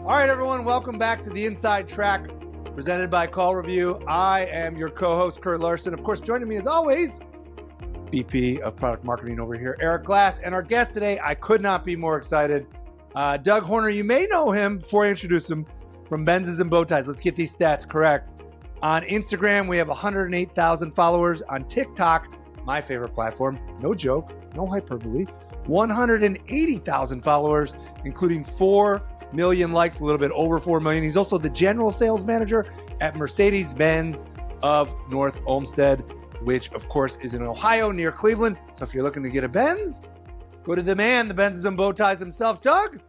All right, everyone, welcome back to the Inside Track presented by CallRevu. I am your co-host, Kurt Larson. Of course, joining me as always, VP of Product Marketing over here, Eric Glass. And our guest today, I could not be more excited. Doug Horner, you may know him before I introduce him from BenzsAndBowties. Let's get these stats correct. On Instagram, we have 108,000 followers. On TikTok, my favorite platform, no joke, no hyperbole, 180,000 followers, including 4 million likes, a little bit over 4 million. He's also the general sales manager at Mercedes-Benz of North Olmsted, which of course is in Ohio near Cleveland. So if you're looking to get a Benz, go to the man, the BenzsAndBowties himself. Doug,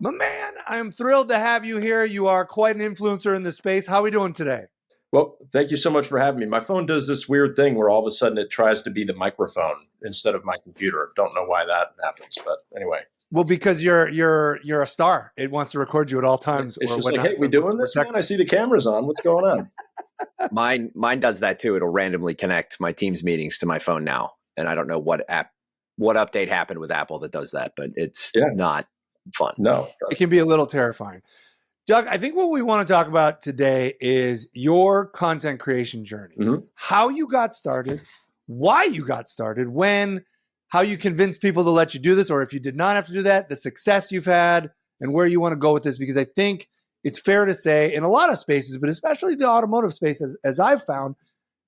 my man, I am thrilled to have you here. You are quite an influencer in the space. How are we doing today? Well, thank you so much for having me. My phone does this weird thing where all of a sudden it tries to be the microphone instead of my computer. Don't know why that happens, but anyway. Well, because you're a star. It wants to record you at all times. It's just like, hey, we doing this, man? I see the cameras on. What's going on? Mine does that too. It'll randomly connect my Teams meetings to my phone now, and I don't know what update happened with Apple that does that, but it's not fun. No, it can be a little terrifying. Doug, I think what we want to talk about today is your content creation journey, how you got started, why you got started, how you convinced people to let you do this, or if you did not have to do that, the success you've had, and where you want to go with this. Because I think it's fair to say in a lot of spaces, but especially the automotive space, as I've found,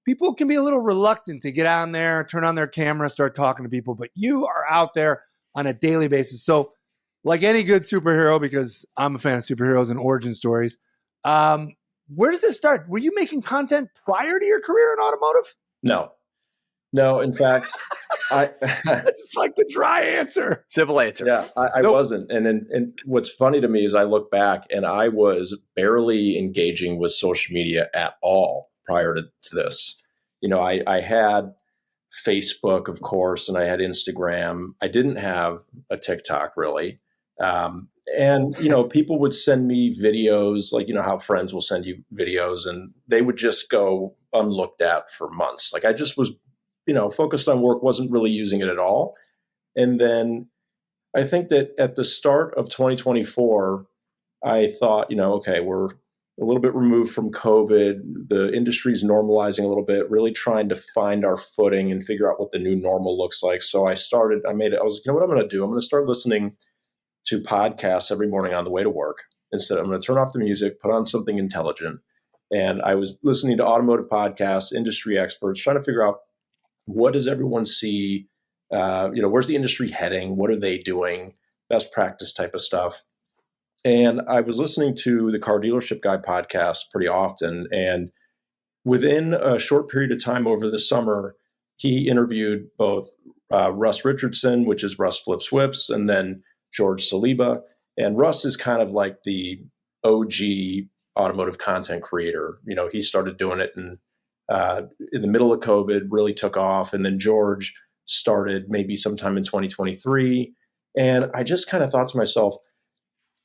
people can be a little reluctant to get on there, turn on their camera, start talking to people, but you are out there on a daily basis. So like any good superhero, because I'm a fan of superheroes and origin stories, where does this start? Were you making content prior to your career in automotive? No, in fact, I just like the dry answer. Simple answer. Yeah, I wasn't. And what's funny to me is I look back and I was barely engaging with social media at all prior to this. You know, I had Facebook, of course, and I had Instagram. I didn't have a TikTok really. And, you know, people would send me videos, like, you know, how friends will send you videos and they would just go unlooked at for months. Like I just was, you know, focused on work, wasn't really using it at all. And then I think that at the start of 2024, I thought, you know, okay, we're a little bit removed from COVID. The industry's normalizing a little bit, really trying to find our footing and figure out what the new normal looks like. So I was like, you know what I'm going to do? I'm going to start listening to podcasts every morning on the way to work. Instead, I'm going to turn off the music, put on something intelligent. And I was listening to automotive podcasts, industry experts, trying to figure out, what does everyone see? You know, where's the industry heading? What are they doing? Best practice type of stuff. And I was listening to the Car Dealership Guy podcast pretty often. And within a short period of time over the summer, he interviewed both Russ Richardson, which is Russ Flips Whips, and then George Saliba. And Russ is kind of like the OG automotive content creator. You know, he started doing it in the middle of COVID, really took off. And then George started maybe sometime in 2023. And I just kind of thought to myself,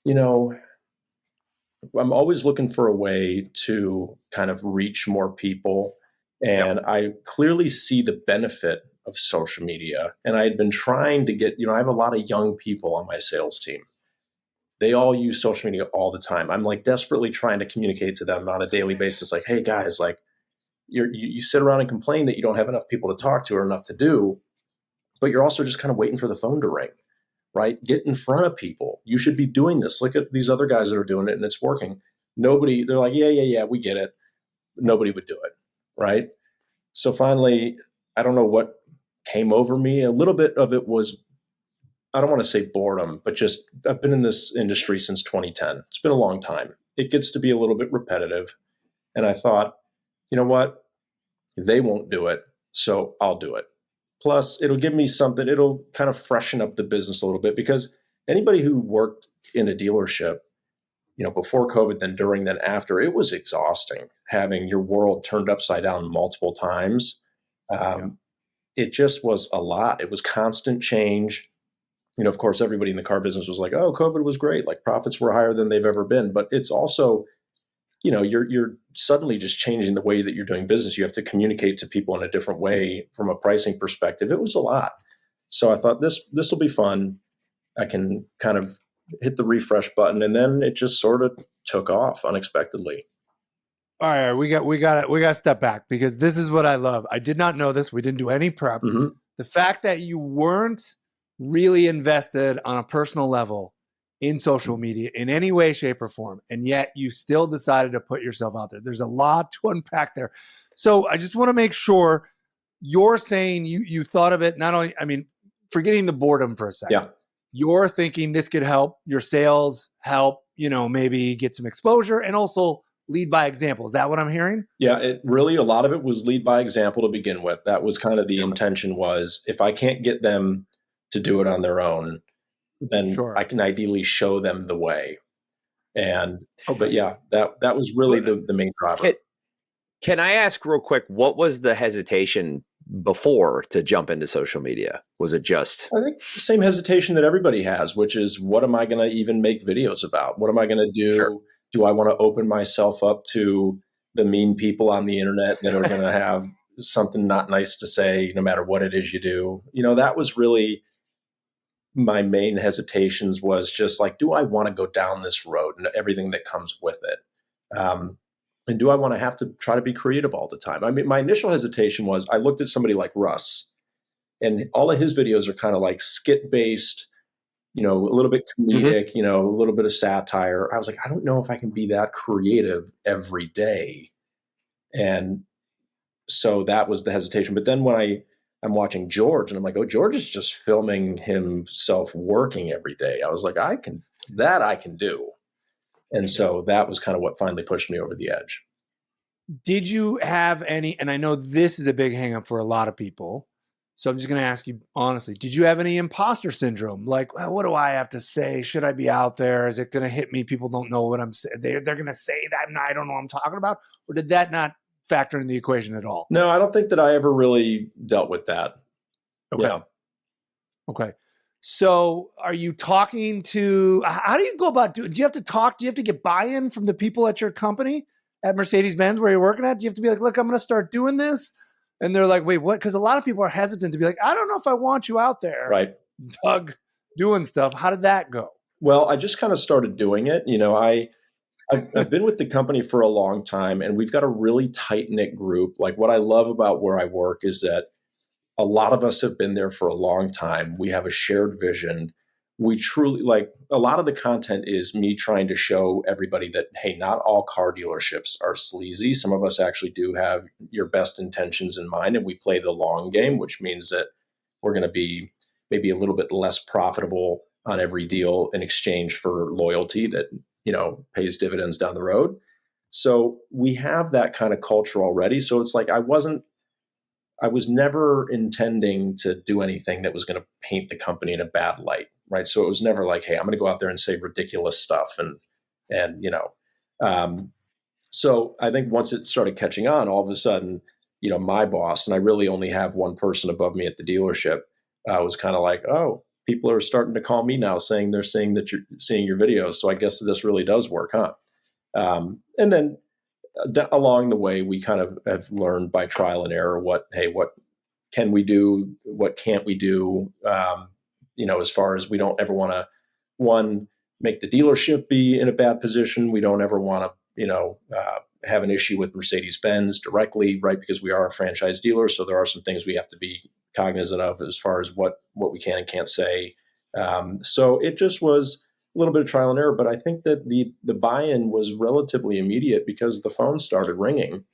you know, I'm always looking for a way to kind of reach more people. And I clearly see the benefit of social media. And I had been trying to get, you know, I have a lot of young people on my sales team. They all use social media all the time. I'm like desperately trying to communicate to them on a daily basis, like, hey guys, like, you sit around and complain that you don't have enough people to talk to or enough to do, but you're also just kind of waiting for the phone to ring, right? Get in front of people. You should be doing this. Look at these other guys that are doing it and it's working. Nobody, they're like, yeah, we get it. Nobody would do it, right? So finally, I don't know what came over me. A little bit of it was, I don't want to say boredom, but just I've been in this industry since 2010. It's been a long time. It gets to be a little bit repetitive. And I thought, you know what? They won't do it, so I'll do it. Plus, it'll give me something. It'll kind of freshen up the business a little bit, because anybody who worked in a dealership, you know, before COVID, then during, then after, it was exhausting having your world turned upside down multiple times. It just was a lot. It was constant change. You know, of course, everybody in the car business was like, oh, COVID was great. Like profits were higher than they've ever been. But it's also, you know, you're suddenly just changing the way that you're doing business. You have to communicate to people in a different way from a pricing perspective. It was a lot. So I thought this will be fun. I can kind of hit the refresh button, and then it just sort of took off unexpectedly. All right, we got to step back, because this is what I love. I did not know this. We didn't do any prep. Mm-hmm. The fact that you weren't really invested on a personal level in social media in any way, shape, or form, and yet you still decided to put yourself out there. There's a lot to unpack there. So I just want to make sure you're saying you thought of it not only, I mean, forgetting the boredom for a second. Yeah. You're thinking this could help your sales, help, maybe get some exposure, and also lead by example. Is that what I'm hearing? Yeah, it really, a lot of it was lead by example to begin with. That was kind of the intention, was if I can't get them to do it on their own, then I can ideally show them the way. And, but yeah, that was really the main driver. Can I ask real quick, what was the hesitation before to jump into social media? Was it just? I think the same hesitation that everybody has, which is, what am I going to even make videos about? What am I going to do? Sure. Do I want to open myself up to the mean people on the internet that are going to have something not nice to say, no matter what it is you do? That was really my main hesitations, was just like, do I want to go down this road and everything that comes with it? And do I want to have to try to be creative all the time? I mean, my initial hesitation was, I looked at somebody like Russ, and all of his videos are kind of like skit-based, a little bit comedic, a little bit of satire. I was like, I don't know if I can be that creative every day. And so that was the hesitation. But then when I'm watching George, and I'm like, oh, George is just filming himself working every day. I was like, I can do. And so that was kind of what finally pushed me over the edge. Did you have any, and I know this is a big hang up for a lot of people, so I'm just going to ask you honestly, did you have any imposter syndrome? Like, well, what do I have to say? Should I be out there? Is it going to hit me? People don't know what I'm saying. They're going to say that I don't know what I'm talking about. Or did that not factor in the equation at all? No, I don't think that I ever really dealt with that. Okay. Yeah. Okay. So are you talking to, how do you go about do you have to talk? Do you have to get buy-in from the people at your company at Mercedes-Benz where you're working at? Do you have to be like, look, I'm going to start doing this? And they're like, wait, what? Because a lot of people are hesitant to be like, I don't know if I want you out there, right, Doug, doing stuff. How did that go? Well, I just kind of started doing it. I've been with the company for a long time, and we've got a really tight-knit group. Like, what I love about where I work is that a lot of us have been there for a long time. We have a shared vision. We truly, like, a lot of the content is me trying to show everybody that, hey, not all car dealerships are sleazy. Some of us actually do have your best intentions in mind, and we play the long game, which means that we're going to be maybe a little bit less profitable on every deal in exchange for loyalty that, pays dividends down the road. So we have that kind of culture already. So it's like, I was never intending to do anything that was going to paint the company in a bad light, right? So it was never like, hey, I'm going to go out there and say ridiculous stuff. So I think once it started catching on, all of a sudden, my boss, and I really only have one person above me at the dealership, was kind of like, oh, people are starting to call me now saying they're seeing that you're seeing your videos. So I guess this really does work, huh? And then along the way, we kind of have learned by trial and error what can we do, what can't we do, as far as we don't ever want to, make the dealership be in a bad position. We don't ever want to, have an issue with Mercedes-Benz directly, right? Because we are a franchise dealer. So there are some things we have to be cognizant of as far as what we can and can't say. So it just was a little bit of trial and error, but I think that the buy-in was relatively immediate because the phone started ringing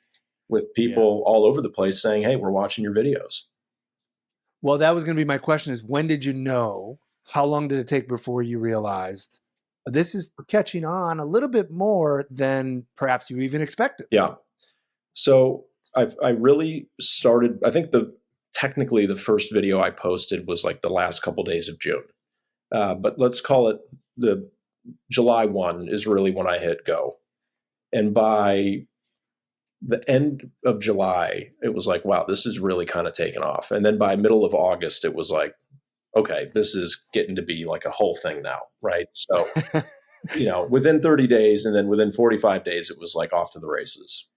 with people all over the place saying, hey, we're watching your videos. Well, that was going to be my question, is when did you know? How long did it take before you realized this is catching on a little bit more than perhaps you even expected? Yeah. So I really started, I think technically the first video I posted was like the last couple days of June. But let's call it the July 1 is really when I hit go. And by the end of July, it was like, wow, this is really kind of taken off. And then by middle of August, it was like, okay, this is getting to be like a whole thing now, right? So, within 30 days and then within 45 days, it was like off to the races.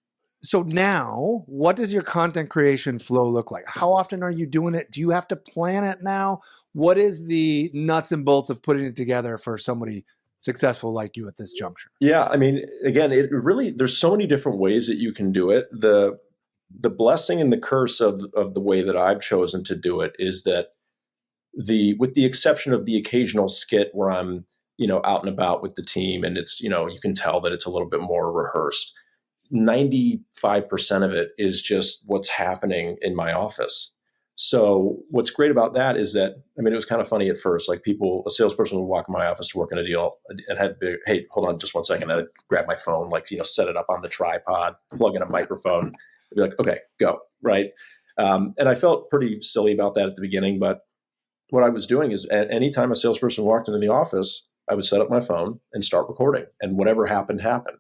So now, what does your content creation flow look like? How often are you doing it? Do you have to plan it now? What is the nuts and bolts of putting it together for somebody successful like you at this juncture? Yeah, I mean, again, it really, there's so many different ways that you can do it. The blessing and the curse of the way that I've chosen to do it is that with the exception of the occasional skit where I'm, out and about with the team and it's, you can tell that it's a little bit more rehearsed. 95% of it is just what's happening in my office. So what's great about that is that, I mean, it was kind of funny at first, like a salesperson would walk in my office to work on a deal and had to be, hey, hold on just 1 second. I'd grab my phone, like, set it up on the tripod, plug in a microphone, I'd be like, okay, go. Right. And I felt pretty silly about that at the beginning, but what I was doing is anytime a salesperson walked into the office, I would set up my phone and start recording, and whatever happened, happened.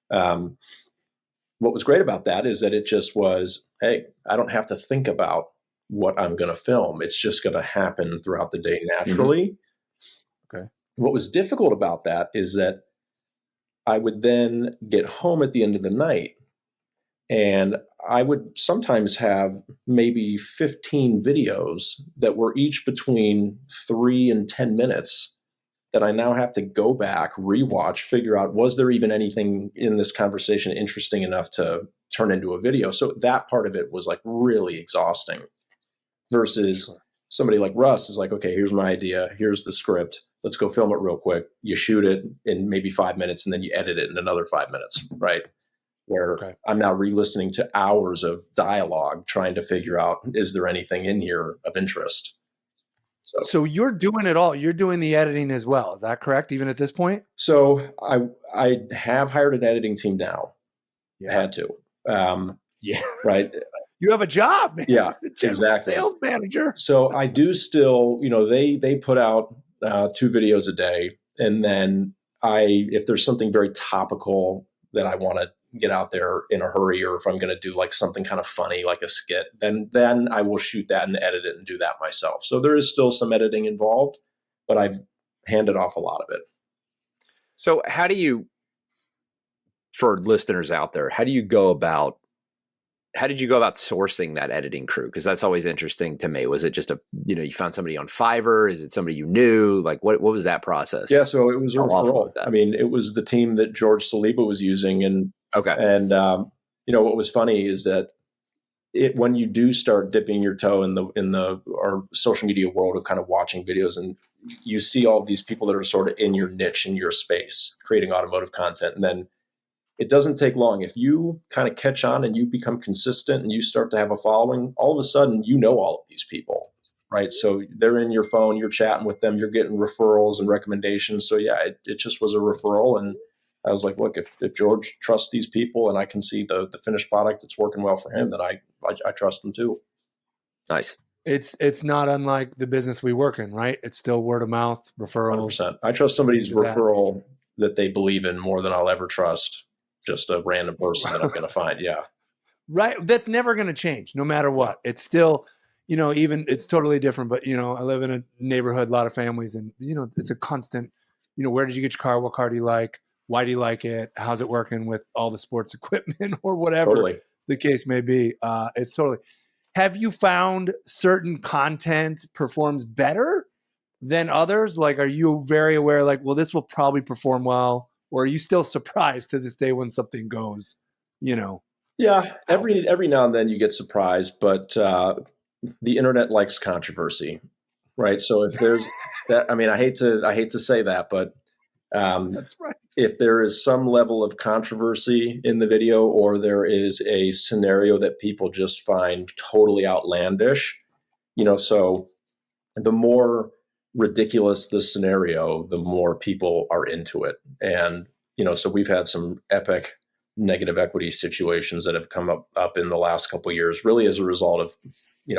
What was great about that is that it just was, hey, I don't have to think about what I'm going to film. It's just going to happen throughout the day naturally. Mm-hmm. Okay. What was difficult about that is that I would then get home at the end of the night and I would sometimes have maybe 15 videos that were each between 3 and 10 minutes that I now have to go back, rewatch, figure out, was there even anything in this conversation interesting enough to turn into a video? So that part of it was like really exhausting versus somebody like Russ is like, okay, here's my idea. Here's the script. Let's go film it real quick. You shoot it in maybe 5 minutes and then you edit it in another 5 minutes, right? Where I'm now re-listening to hours of dialogue trying to figure out, is there anything in here of interest? So you're doing it all. You're doing the editing as well. Is that correct? Even at this point? So I have hired an editing team now. Yeah. I had to. Yeah. Right. You have a job, man. Yeah, exactly. Sales manager. So I do still, they put out 2 videos a day. And then if there's something very topical that I want to get out there in a hurry, or if I'm going to do like something kind of funny, like a skit, then I will shoot that and edit it and do that myself. So there is still some editing involved, but I've handed off a lot of it. So how do you, for listeners out there, how did you go about sourcing that editing crew? Because that's always interesting to me. Was it just you found somebody on Fiverr? Is it somebody you knew? Like what was that process? Yeah, so it was a referral. I mean, it was the team that George Saliba was using, and what was funny is that when you do start dipping your toe in the our social media world of kind of watching videos, and you see all of these people that are sort of in your niche, in your space, creating automotive content, and then it doesn't take long. If you kind of catch on and you become consistent and you start to have a following, all of a sudden, all of these people, right? So they're in your phone, you're chatting with them, you're getting referrals and recommendations. So yeah, it just was a referral. And I was like, look, if George trusts these people and I can see the finished product that's working well for him, then I trust him too. Nice. It's not unlike the business we work in, right? It's still word of mouth, referrals. 100%. I trust somebody's referral that they believe in more than I'll ever trust just a random person that I'm going to find. Yeah. Right. That's never going to change no matter what. It's still, even it's totally different, but I live in a neighborhood, a lot of families, and it's a constant, where did you get your car? What car do you like? Why do you like it? How's it working with all the sports equipment or whatever the case may be? It's totally. Have you found certain content performs better than others? Like, are you very aware, like, well, this will probably perform well? Or are you still surprised to this day when something goes, Yeah, every now and then you get surprised, but the internet likes controversy, right? So if there's that, I mean, I hate to say that, but that's right. If there is some level of controversy in the video, or there is a scenario that people just find totally outlandish, so the more ridiculous the scenario, the more people are into it. And, so we've had some epic negative equity situations that have come up in the last couple of years, really as a result of,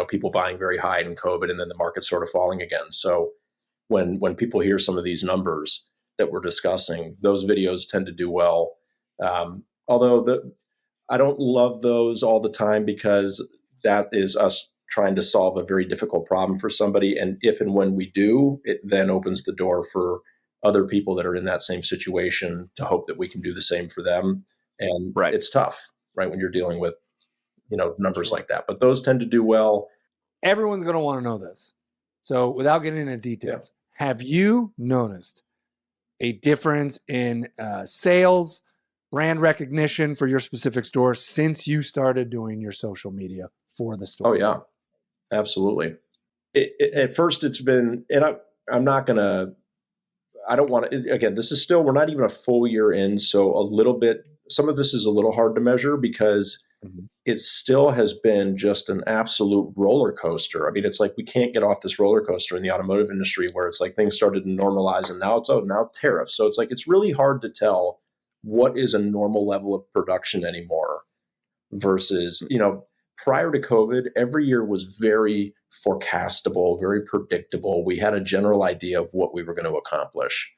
people buying very high in COVID and then the market sort of falling again. So when people hear some of these numbers that we're discussing, those videos tend to do well. Although I don't love those all the time, because that is us trying to solve a very difficult problem for somebody. And if and when we do, it then opens the door for other people that are in that same situation to hope that we can do the same for them. And it's tough, right, when you're dealing with, numbers like that. But those tend to do well. Everyone's going to want to know this. So without getting into details, have you noticed a difference in sales, brand recognition for your specific store since you started doing your social media for the store? Oh yeah, absolutely. At first it's been, and I'm not going to, I don't want to, again, this is still, we're not even a full year in. So a little bit, some of this is a little hard to measure because it still has been just an absolute roller coaster. I mean, it's like we can't get off this roller coaster in the automotive industry where it's like things started to normalize and now it's, now tariffs. So it's like, it's really hard to tell what is a normal level of production anymore versus, prior to COVID, every year was very forecastable, very predictable. We had a general idea of what we were going to accomplish.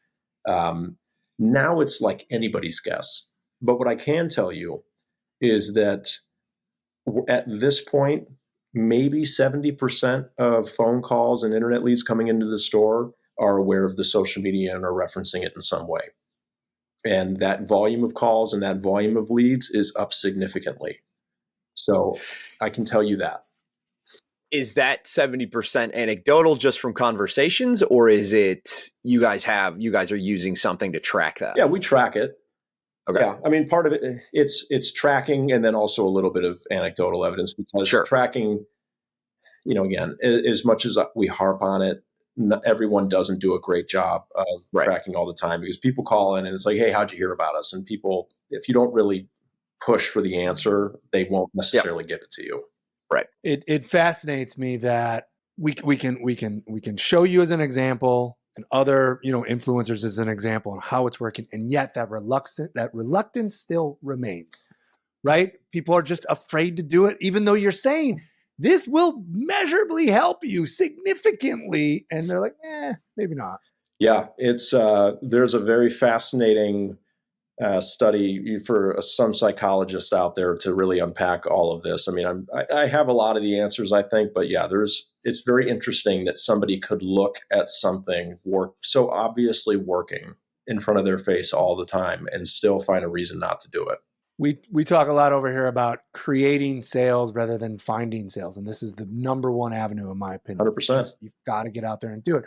Now it's like anybody's guess. But what I can tell you is that at this point, maybe 70% of phone calls and internet leads coming into the store are aware of the social media and are referencing it in some way. And that volume of calls and that volume of leads is up significantly. So I can tell you that. Is that 70% anecdotal just from conversations, or is it you guys are using something to track that? Yeah, we track it. Okay. Yeah, I mean, part of it, it's tracking and then also a little bit of anecdotal evidence because tracking, again, as much as we harp on it, everyone doesn't do a great job of tracking all the time because people call in and it's like, hey, how'd you hear about us? And people, if you don't really push for the answer, they won't necessarily give it to you. Right. It fascinates me that we can show you as an example and other influencers as an example on how it's working, and yet that reluctance still remains. Right? People are just afraid to do it, even though you're saying this will measurably help you significantly, and they're like, maybe not. Yeah, it's there's a very fascinating study for some psychologists out there to really unpack all of this. I mean, I have a lot of the answers, I think, but yeah, it's very interesting that somebody could look at something so obviously working in front of their face all the time and still find a reason not to do it. We talk a lot over here about creating sales rather than finding sales, and this is the number one avenue, in my opinion. 100%. You've got to get out there and do it.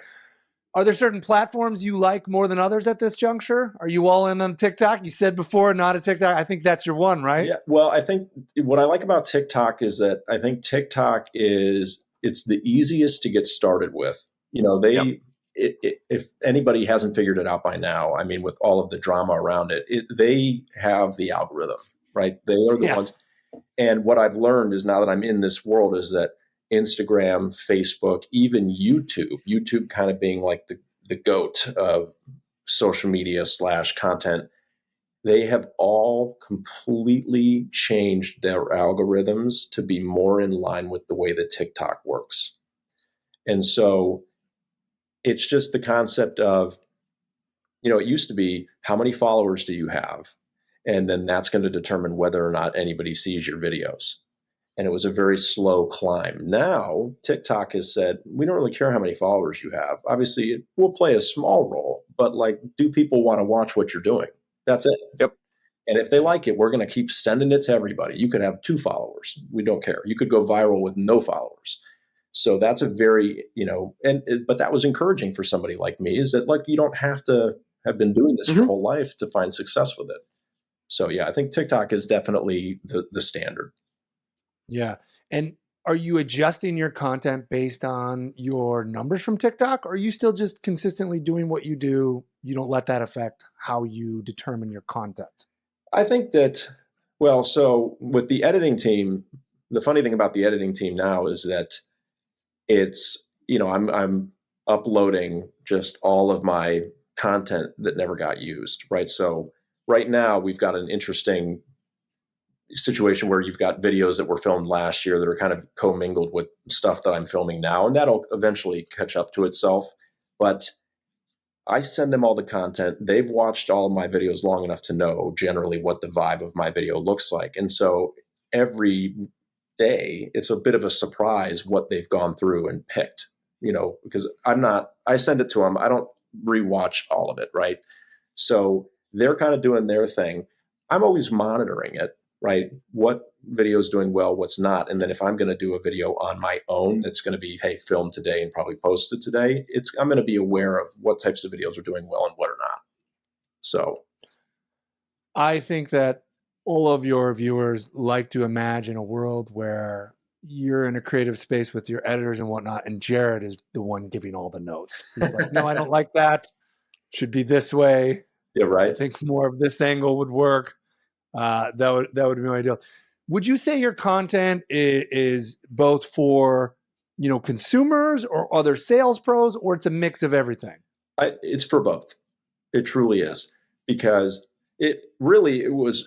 Are there certain platforms you like more than others at this juncture? Are you all in on TikTok? You said before, not a TikTok. I think that's your one, right? Yeah. Well, I think what I like about TikTok is that I think TikTok it's the easiest to get started with. If anybody hasn't figured it out by now, I mean, with all of the drama around it, they have the algorithm, right? They are the ones. And what I've learned is now that I'm in this world is that Instagram, Facebook, even YouTube kind of being like the GOAT of social media / content, they have all completely changed their algorithms to be more in line with the way that TikTok works. And so it's just the concept of, it used to be how many followers do you have? And then that's going to determine whether or not anybody sees your videos. And it was a very slow climb. Now, TikTok has said, we don't really care how many followers you have. Obviously, it will play a small role, but do people want to watch what you're doing? That's it. Yep. And if they like it, we're going to keep sending it to everybody. You could have 2 followers. We don't care. You could go viral with no followers. So that's a very, but that was encouraging for somebody like me, is that you don't have to have been doing this your whole life to find success with it. So yeah, I think TikTok is definitely the standard. Yeah. And are you adjusting your content based on your numbers from TikTok, or are you still just consistently doing what you do? You don't let that affect how you determine your content? I think that, so with the editing team, the funny thing about the editing team now is that it's, I'm uploading just all of my content that never got used, right? So right now we've got an interesting situation where you've got videos that were filmed last year that are kind of commingled with stuff that I'm filming now, and that'll eventually catch up to itself. But I send them all the content. They've watched all of my videos long enough to know generally what the vibe of my video looks like. And so every day it's a bit of a surprise what they've gone through and picked, because I send it to them. I don't rewatch all of it. Right. So they're kind of doing their thing. I'm always monitoring it. right? What video is doing well, what's not. And then if I'm going to do a video on my own, that's going to be, hey, filmed today and probably posted today, I'm going to be aware of what types of videos are doing well and what are not. So I think that all of your viewers like to imagine a world where you're in a creative space with your editors and whatnot, and Jared is the one giving all the notes. He's like, no, I don't like that. Should be this way. Yeah, right. I think more of this angle would work. That would be my ideal. Would you say your content is both for, consumers or other sales pros, or it's a mix of everything? It's for both. It truly is, because it was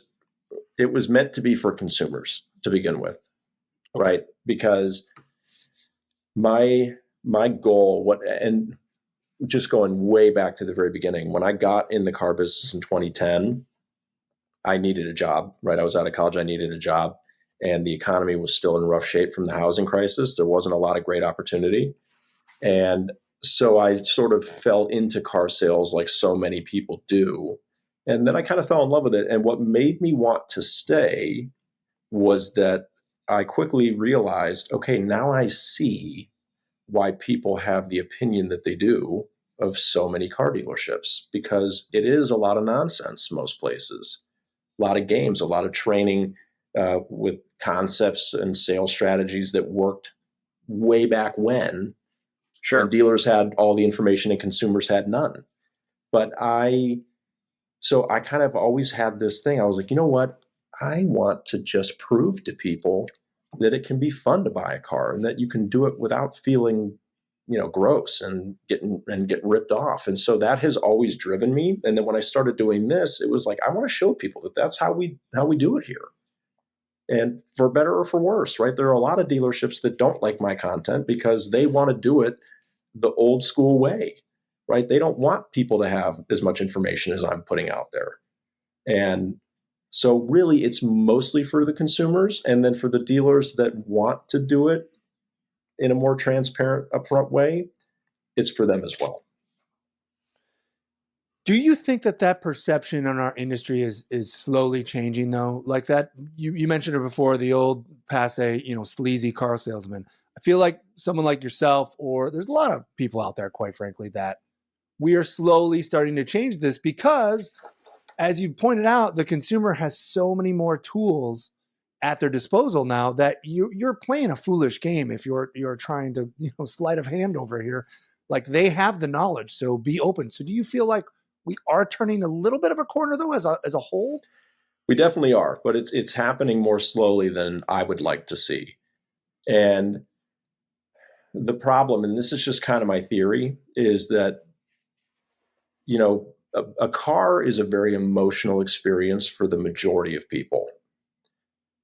meant to be for consumers to begin with, right? Because my goal, and just going way back to the very beginning, when I got in the car business in 2010, I needed a job, right? I was out of college, I needed a job, and the economy was still in rough shape from the housing crisis. There wasn't a lot of great opportunity. And so I sort of fell into car sales like so many people do. And then I kind of fell in love with it. And what made me want to stay was that I quickly realized, okay, now I see why people have the opinion that they do of so many car dealerships, because it is a lot of nonsense most places, a lot of games, a lot of training with concepts and sales strategies that worked way back when. Sure. And dealers had all the information and consumers had none. But so I kind of always had this thing. I was like, you know what? I want to just prove to people that it can be fun to buy a car and that you can do it without feeling, gross and getting ripped off. And so that has always driven me. And then when I started doing this, it was like, I want to show people that that's how we do it here. And for better or for worse, right? There are a lot of dealerships that don't like my content because they want to do it the old school way, right? They don't want people to have as much information as I'm putting out there. And so really it's mostly for the consumers, and then for the dealers that want to do it in a more transparent, upfront way, it's for them as well. Do you think that perception in our industry is slowly changing though? Like that, you mentioned it before, the old passe, sleazy car salesman. I feel like someone like yourself, or there's a lot of people out there, quite frankly, that we are slowly starting to change this because, as you pointed out, the consumer has so many more tools at their disposal now that you're playing a foolish game if you're trying to sleight of hand over here. Like, they have the knowledge, so be open. So do you feel like we are turning a little bit of a corner though as a whole? We definitely are, but it's happening more slowly than I would like to see. And the problem, and this is just kind of my theory, is that a car is a very emotional experience for the majority of people,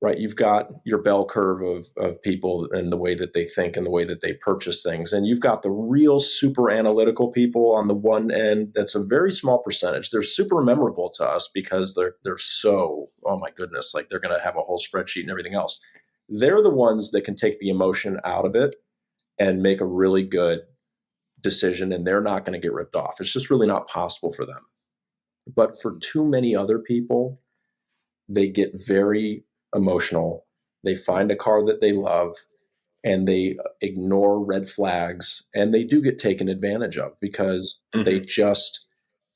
right? You've got your bell curve of people and the way that they think and the way that they purchase things. And you've got the real super analytical people on the one end. That's a very small percentage. They're super memorable to us because they're so, oh my goodness, like they're going to have a whole spreadsheet and everything else. They're the ones that can take the emotion out of it and make a really good decision, and they're not going to get ripped off. It's just really not possible for them. But for too many other people, they get very emotional. They find a car that they love and they ignore red flags, and they do get taken advantage of because they just,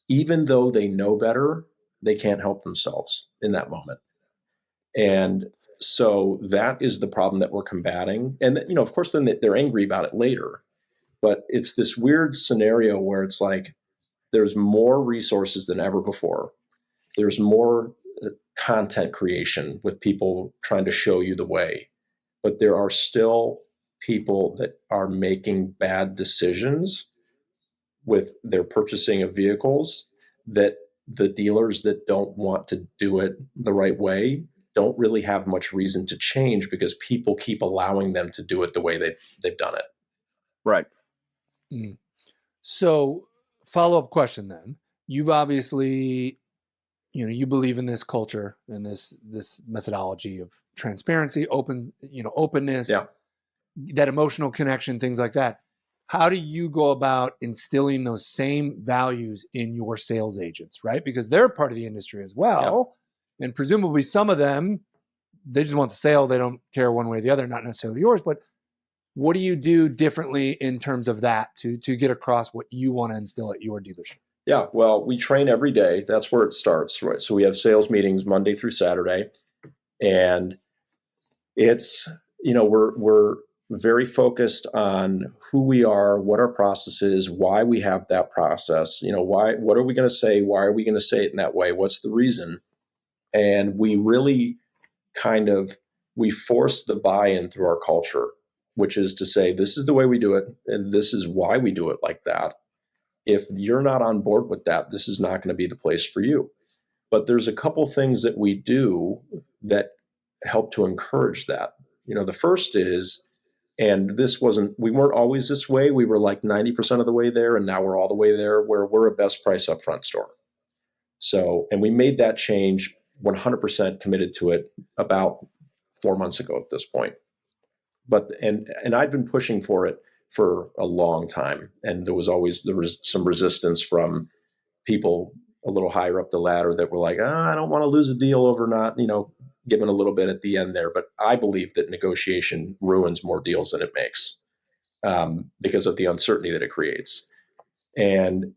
even though they know better, they can't help themselves in that moment. And so that is the problem that we're combating. And, of course, then they're angry about it later. But it's this weird scenario where it's like there's more resources than ever before. There's more content creation with people trying to show you the way. But there are still people that are making bad decisions with their purchasing of vehicles that the dealers that don't want to do it the right way don't really have much reason to change because people keep allowing them to do it the way they've done it. Right. So, follow-up question then. You've obviously, you believe in this culture and this methodology of transparency, openness, that emotional connection, things like that. How do you go about instilling those same values in your sales agents, right? Because they're part of the industry as well. Yeah. And presumably some of them they just want the sale. They don't care one way or the other, not necessarily yours, but what do you do differently in terms of that to get across what you want to instill at your dealership? Yeah, well, we train every day. That's where it starts, right? So we have sales meetings Monday through Saturday, and it's, we're very focused on who we are, what our process is, why we have that process, what are we going to say? Why are we going to say it in that way? What's the reason? And we really we force the buy-in through our culture, which is to say, this is the way we do it, and this is why we do it like that. If you're not on board with that, this is not going to be the place for you. But there's a couple things that we do that help to encourage that. The first is, and we weren't always this way. We were like 90% of the way there, and now we're all the way there, where we're a best price upfront store. So, and we made that change 100% committed to it about 4 months ago at this point. But, and I'd been pushing for it for a long time. And there was some resistance from people a little higher up the ladder that were like, I don't want to lose a deal over not, giving a little bit at the end there. But I believe that negotiation ruins more deals than it makes, because of the uncertainty that it creates. And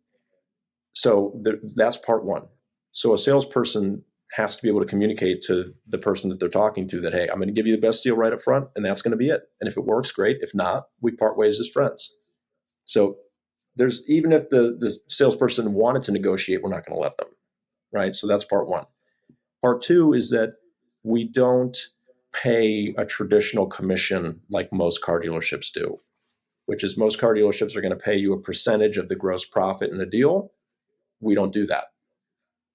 so that's part one. So a salesperson has to be able to communicate to the person that they're talking to that, hey, I'm going to give you the best deal right up front, and that's going to be it. And if it works, great. If not, we part ways as friends. So even if the salesperson wanted to negotiate, we're not going to let them, right? So that's part one. Part two is that we don't pay a traditional commission like most car dealerships do, which is most car dealerships are going to pay you a percentage of the gross profit in a deal. We don't do that.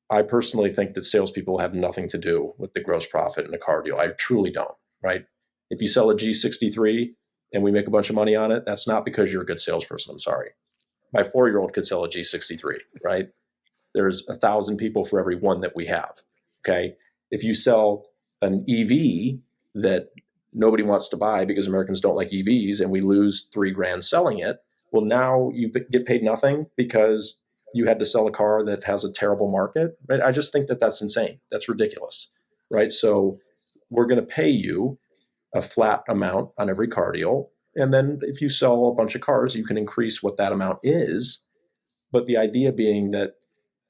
I personally think that salespeople have nothing to do with the gross profit in a car deal. I truly don't, right? If you sell a G63 and we make a bunch of money on it, that's not because you're a good salesperson. I'm sorry. My 4-year-old could sell a G63, right? There's 1,000 people for every one that we have, okay? If you sell an EV that nobody wants to buy because Americans don't like EVs and we lose $3,000 selling it, well, now you get paid nothing because you had to sell a car that has a terrible market, right? I just think that that's insane. That's ridiculous, right? So we're going to pay you a flat amount on every car deal. And then if you sell a bunch of cars, you can increase what that amount is. But the idea being that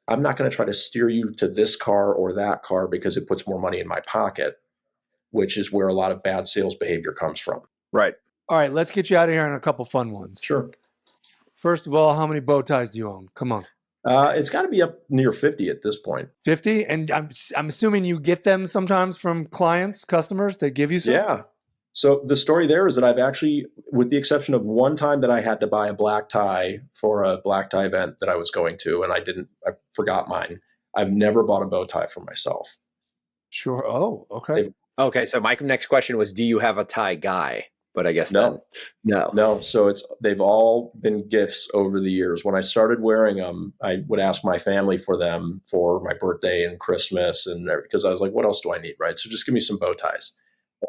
I'm not going to try to steer you to this car or that car because it puts more money in my pocket, which is where a lot of bad sales behavior comes from. Right. All right, let's get you out of here on a couple fun ones. Sure. First of all, how many bow ties do you own? Come on. It's got to be up near 50 at this point. 50? And I'm assuming you get them sometimes from clients, customers, they give you some? Yeah. So the story there is that I've actually, with the exception of one time that I had to buy a black tie for a black tie event that I was going to, and I forgot mine. I've never bought a bow tie for myself. Sure. Oh, okay. Okay. So my next question was, do you have a tie guy? But I guess no. So they've all been gifts over the years. When I started wearing them, I would ask my family for them for my birthday and Christmas, and because I was like, what else do I need, right? So just give me some bow ties.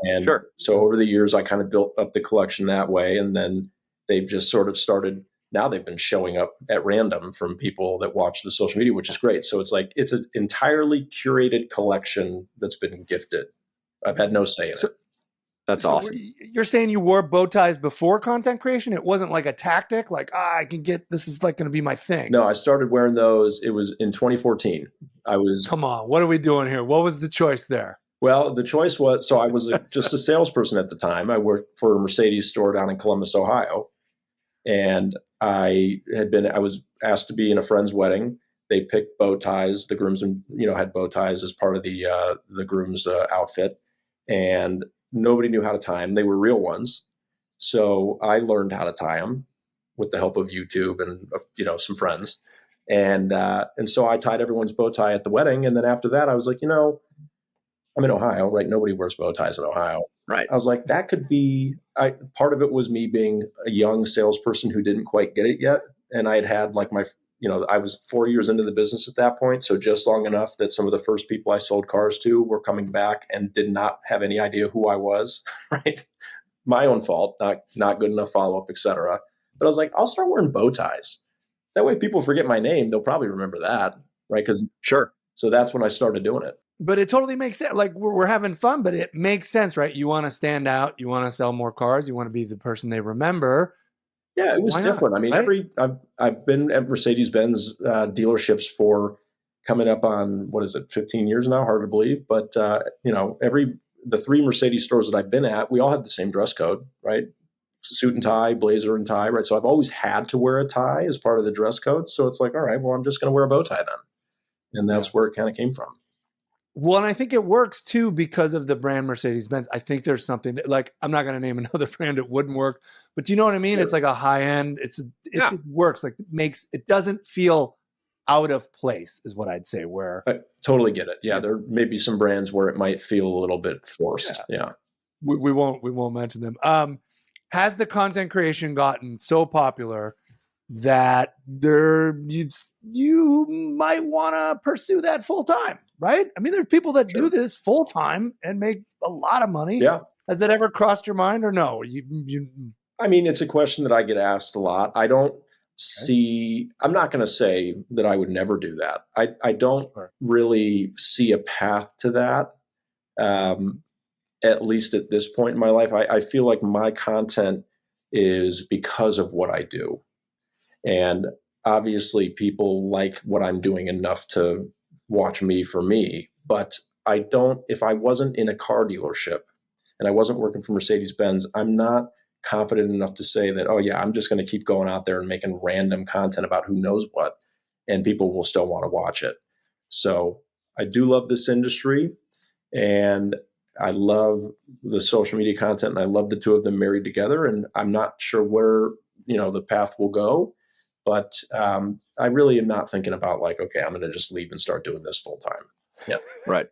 And sure. So over the years, I kind of built up the collection that way, and then they've just sort of started. Now they've been showing up at random from people that watch the social media, which is great. So it's like it's an entirely curated collection that's been gifted. I've had no say in it. That's awesome. You're saying you wore bow ties before content creation? It wasn't like a tactic, like, I can get, this is like going to be my thing. No, I started wearing those. It was in 2014. Come on, what are we doing here? What was the choice there? Well, the choice was, so I was just a salesperson at the time. I worked for a Mercedes store down in Columbus, Ohio. And I was asked to be in a friend's wedding. They picked bow ties. The groomsmen, had bow ties as part of the groom's outfit. And nobody knew how to tie them. They were real ones. So I learned how to tie them with the help of YouTube and, some friends. And so I tied everyone's bow tie at the wedding. And then after that, I was like, I'm in Ohio, right? Nobody wears bow ties in Ohio. Right. I was like, that could be, part of it was me being a young salesperson who didn't quite get it yet. And I had like I was 4 years into the business at that point. So just long enough that some of the first people I sold cars to were coming back and did not have any idea who I was, right? My own fault, not good enough follow-up, et cetera. But I was like, I'll start wearing bow ties. That way people forget my name. They'll probably remember that, right? Sure. So that's when I started doing it. But it totally makes sense. Like we're having fun, but it makes sense, right? You want to stand out. You want to sell more cars. You want to be the person they remember. Yeah, it was Why not, different. I mean, right? I've been at Mercedes-Benz dealerships for coming up on, what is it, 15 years now? Hard to believe, but the 3 Mercedes stores that I've been at, we all have the same dress code, right? Suit and tie, blazer and tie, right? So I've always had to wear a tie as part of the dress code. So it's like, all right, well, I'm just going to wear a bow tie then, and that's where it kind of came from. Well, and I think it works too because of the brand Mercedes-Benz. I think there's something that, like, I'm not going to name another brand that wouldn't work, but do you know what I mean? Sure. It's like a high end. It works. Like it doesn't feel out of place, is what I'd say. Where I totally get it. Yeah, there may be some brands where it might feel a little bit forced. Yeah, we won't mention them. Has the content creation gotten so popular that you might want to pursue that full time? Right? I mean, there's people that do this full time and make a lot of money. Yeah. Has that ever crossed your mind, or no? I mean, it's a question that I get asked a lot. I don't see. I'm not going to say that I would never do that. I don't really see a path to that. At least at this point in my life, I feel like my content is because of what I do, and obviously, people like what I'm doing enough to watch me for me, but I don't, if I wasn't in a car dealership and I wasn't working for Mercedes-Benz, I'm not confident enough to say that, oh yeah, I'm just going to keep going out there and making random content about who knows what, and people will still want to watch it. So I do love this industry, and I love the social media content, and I love the two of them married together, and I'm not sure where, the path will go. But I really am not thinking about like, okay, I'm going to just leave and start doing this full time. Yeah, right.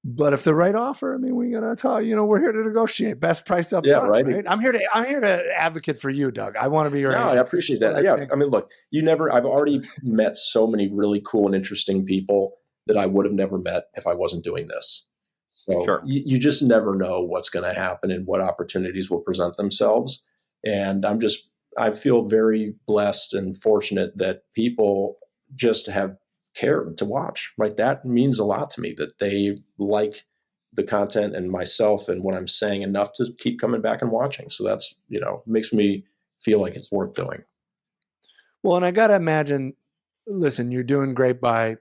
But if the right offer, I mean, we gotta tell we're here to negotiate best price up front, right? I'm here to advocate for you, Doug. I want to be your agent. I appreciate that. Yeah, I mean, look, I've already met so many really cool and interesting people that I would have never met if I wasn't doing this. So sure. You just never know what's going to happen and what opportunities will present themselves. And I feel very blessed and fortunate that people just have cared to watch, right? That means a lot to me, that they like the content and myself and what I'm saying enough to keep coming back and watching. So that's, makes me feel like it's worth doing. Well, and I got to imagine, listen, you're doing great by,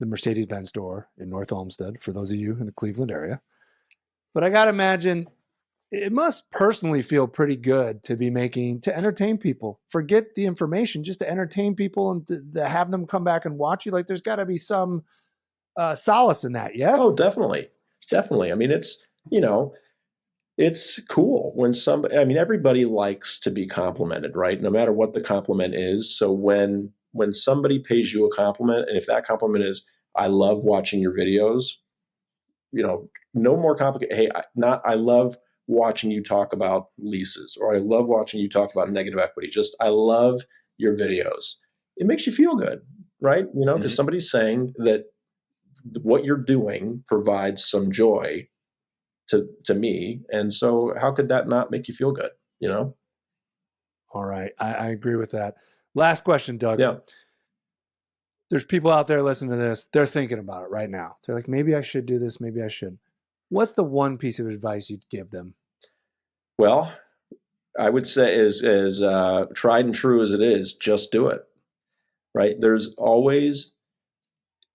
the Mercedes-Benz store in North Olmsted, for those of you in the Cleveland area. But I got to imagine it must personally feel pretty good to be to entertain people. Forget the information, just to entertain people and to have them come back and watch you. Like there's got to be some solace in that. Yes. Oh, definitely. Definitely. I mean, it's cool when everybody likes to be complimented, right? No matter what the compliment is. So when somebody pays you a compliment, and if that compliment is, I love watching your videos, no more complicated. Hey, I love watching you talk about leases, or I love watching you talk about negative equity. Just, I love your videos. It makes you feel good, right? Because somebody's saying that what you're doing provides some joy to me. And so how could that not make you feel good? All right. I agree with that. Last question, Doug. Yeah. There's people out there listening to this. They're thinking about it right now. They're like, maybe I should do this. Maybe I should. What's the one piece of advice you'd give them? Well, I would say is tried and true as it is, just do it, right? There's always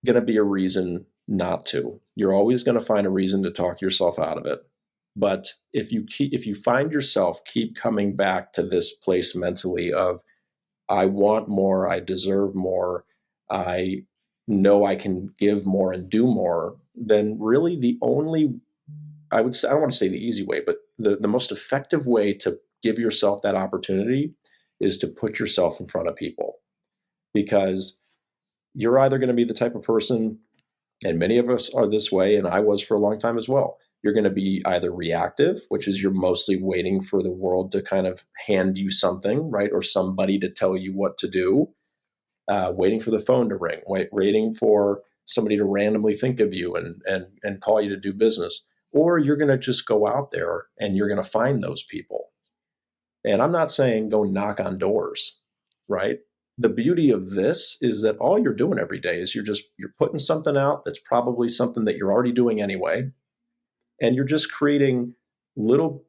going to be a reason not to. You're always going to find a reason to talk yourself out of it. But if you find yourself keep coming back to this place mentally of, I want more, I deserve more, I know I can give more and do more, then really the only, I would say, I don't want to say the easy way, but the most effective way to give yourself that opportunity is to put yourself in front of people. Because you're either going to be the type of person, and many of us are this way, and I was for a long time as well, you're going to be either reactive, which is you're mostly waiting for the world to kind of hand you something, right? Or somebody to tell you what to do, waiting for the phone to ring, waiting for somebody to randomly think of you and call you to do business. Or you're going to just go out there and you're going to find those people. And I'm not saying go knock on doors, right? the beauty of this is that all you're doing every day is you're putting something out that's probably something that you're already doing anyway. And you're just creating little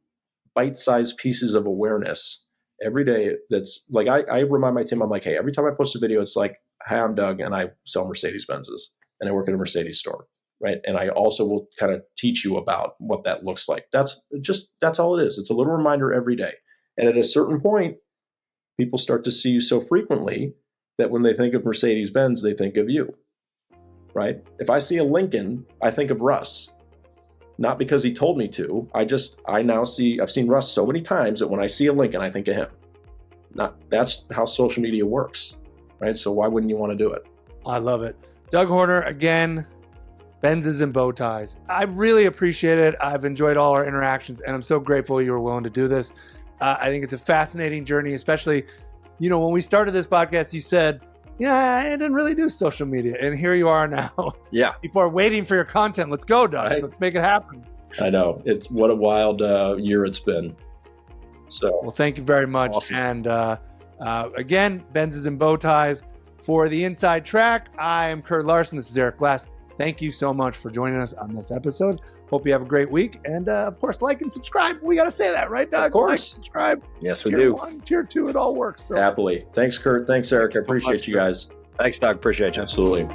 bite-sized pieces of awareness every day. That's like, I remind my team, I'm like, hey, every time I post a video, it's like, hi, I'm Doug and I sell Mercedes-Benzes and I work at a Mercedes store. Right. And I also will kind of teach you about what that looks like. That's all it is. It's a little reminder every day. And at a certain point, people start to see you so frequently that when they think of Mercedes-Benz, they think of you. Right. If I see a Lincoln, I think of Russ. Not because he told me to. I've seen Russ so many times that when I see a Lincoln, I think of him. That's how social media works. Right. So why wouldn't you want to do it? I love it. Doug Horner, again, BenzsAndBowties. I really appreciate it. I've enjoyed all our interactions, and I'm so grateful you were willing to do this. I think it's a fascinating journey, especially, when we started this podcast, you said, yeah, I didn't really do social media. And here you are now. Yeah. People are waiting for your content. Let's go, Doug. Right. Let's make it happen. I know. What a wild year it's been. So, well, thank you very much. Awesome. And again, BenzsAndBowties. For the Inside Track, I am Kurt Larson. This is Eric Glass. Thank you so much for joining us on this episode. Hope you have a great week. And of course, like and subscribe. We got to say that, right, Doug? Of course. Like, subscribe. Yes, we tier do. 1, tier 2, it all works. So. Happily. Thanks, Kurt. Thanks, Eric. I appreciate you guys. Thanks, Doug. Appreciate you. Absolutely.